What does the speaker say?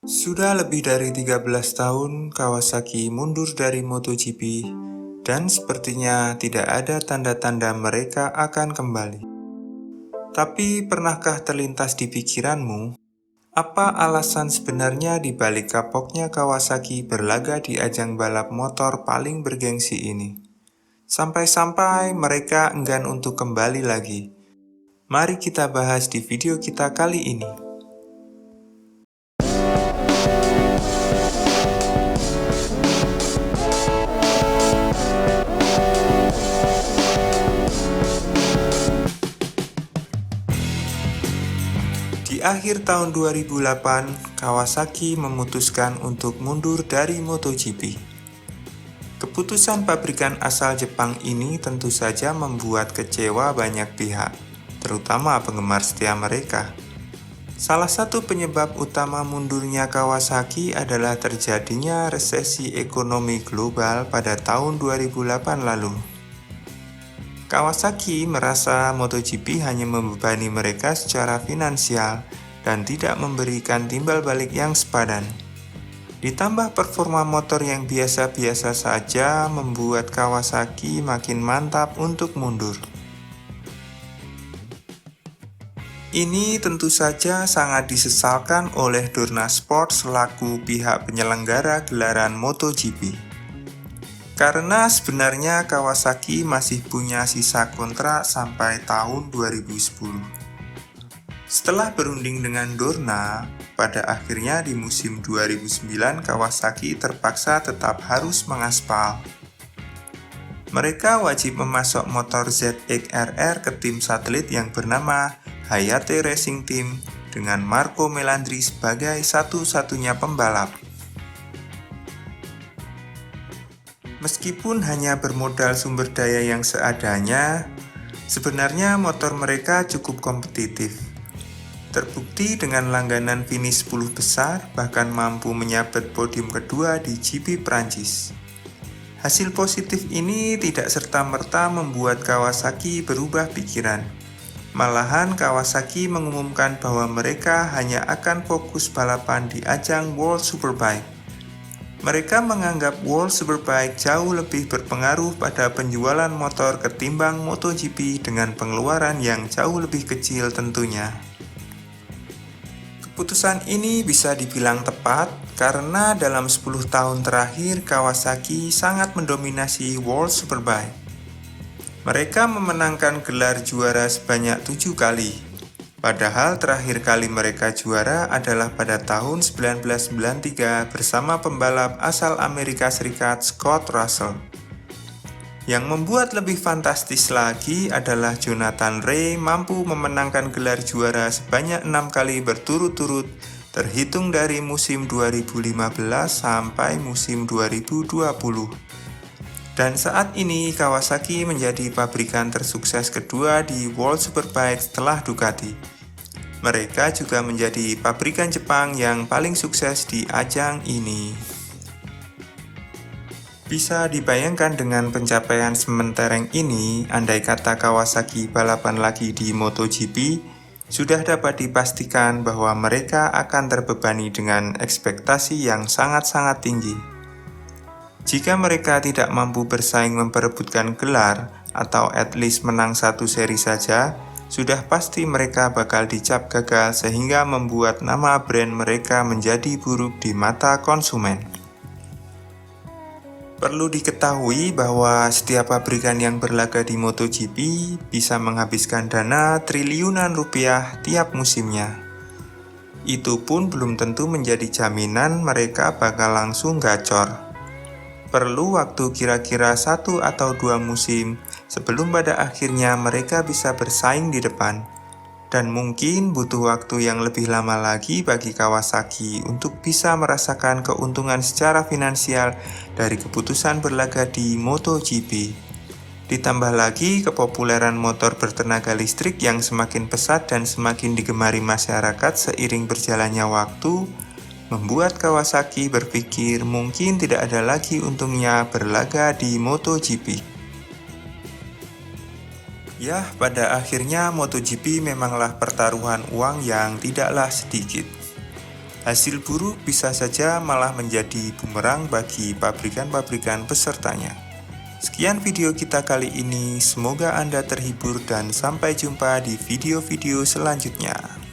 Sudah lebih dari 13 tahun Kawasaki mundur dari MotoGP dan sepertinya tidak ada tanda-tanda mereka akan kembali. Tapi pernahkah terlintas di pikiranmu, apa alasan sebenarnya di balik kapoknya Kawasaki berlaga di ajang balap motor paling bergengsi ini? Sampai-sampai mereka enggan untuk kembali lagi. Mari kita bahas di video kita kali ini. Di akhir tahun 2008, Kawasaki memutuskan untuk mundur dari MotoGP. Keputusan pabrikan asal Jepang ini tentu saja membuat kecewa banyak pihak, terutama penggemar setia mereka. Salah satu penyebab utama mundurnya Kawasaki adalah terjadinya resesi ekonomi global pada tahun 2008 lalu. Kawasaki merasa MotoGP hanya membebani mereka secara finansial dan tidak memberikan timbal balik yang sepadan. Ditambah performa motor yang biasa-biasa saja membuat Kawasaki makin mantap untuk mundur. Ini tentu saja sangat disesalkan oleh Dorna Sport selaku pihak penyelenggara gelaran MotoGP. Karena sebenarnya Kawasaki masih punya sisa kontrak sampai tahun 2010. Setelah berunding dengan Dorna, pada akhirnya di musim 2009 Kawasaki terpaksa tetap harus mengaspal. Mereka wajib memasok motor ZX-RR ke tim satelit yang bernama Hayate Racing Team dengan Marco Melandri sebagai satu-satunya pembalap. Meskipun hanya bermodal sumber daya yang seadanya, sebenarnya motor mereka cukup kompetitif. Terbukti dengan langganan finish 10 besar, bahkan mampu menyabet podium kedua di GP Prancis. Hasil positif ini tidak serta-merta membuat Kawasaki berubah pikiran. Malahan Kawasaki mengumumkan bahwa mereka hanya akan fokus balapan di ajang World Superbike. Mereka menganggap World Superbike jauh lebih berpengaruh pada penjualan motor ketimbang MotoGP dengan pengeluaran yang jauh lebih kecil tentunya. Keputusan ini bisa dibilang tepat karena dalam 10 tahun terakhir Kawasaki sangat mendominasi World Superbike. Mereka memenangkan gelar juara sebanyak 7 kali. Padahal terakhir kali mereka juara adalah pada tahun 1993 bersama pembalap asal Amerika Serikat Scott Russell. Yang membuat lebih fantastis lagi adalah Jonathan Rea mampu memenangkan gelar juara sebanyak 6 kali berturut-turut terhitung dari musim 2015 sampai musim 2020. Dan saat ini Kawasaki menjadi pabrikan tersukses kedua di World Superbike setelah Ducati. Mereka juga menjadi pabrikan Jepang yang paling sukses di ajang ini. Bisa dibayangkan dengan pencapaian sementereng ini, andai kata Kawasaki balapan lagi di MotoGP, sudah dapat dipastikan bahwa mereka akan terbebani dengan ekspektasi yang sangat-sangat tinggi. Jika mereka tidak mampu bersaing memperebutkan gelar, atau at least menang satu seri saja, sudah pasti mereka bakal dicap gagal sehingga membuat nama brand mereka menjadi buruk di mata konsumen. Perlu diketahui bahwa setiap pabrikan yang berlaga di MotoGP bisa menghabiskan dana triliunan rupiah tiap musimnya. Itu pun belum tentu menjadi jaminan mereka bakal langsung gacor. Perlu waktu kira-kira 1 atau 2 musim sebelum pada akhirnya mereka bisa bersaing di depan. Dan mungkin butuh waktu yang lebih lama lagi bagi Kawasaki untuk bisa merasakan keuntungan secara finansial dari keputusan berlaga di MotoGP. Ditambah lagi kepopuleran motor bertenaga listrik yang semakin pesat dan semakin digemari masyarakat seiring berjalannya waktu, membuat Kawasaki berpikir mungkin tidak ada lagi untungnya berlaga di MotoGP. Ya, pada akhirnya MotoGP memanglah pertaruhan uang yang tidaklah sedikit. Hasil buruk bisa saja malah menjadi bumerang bagi pabrikan-pabrikan pesertanya. Sekian video kita kali ini, semoga Anda terhibur dan sampai jumpa di video-video selanjutnya.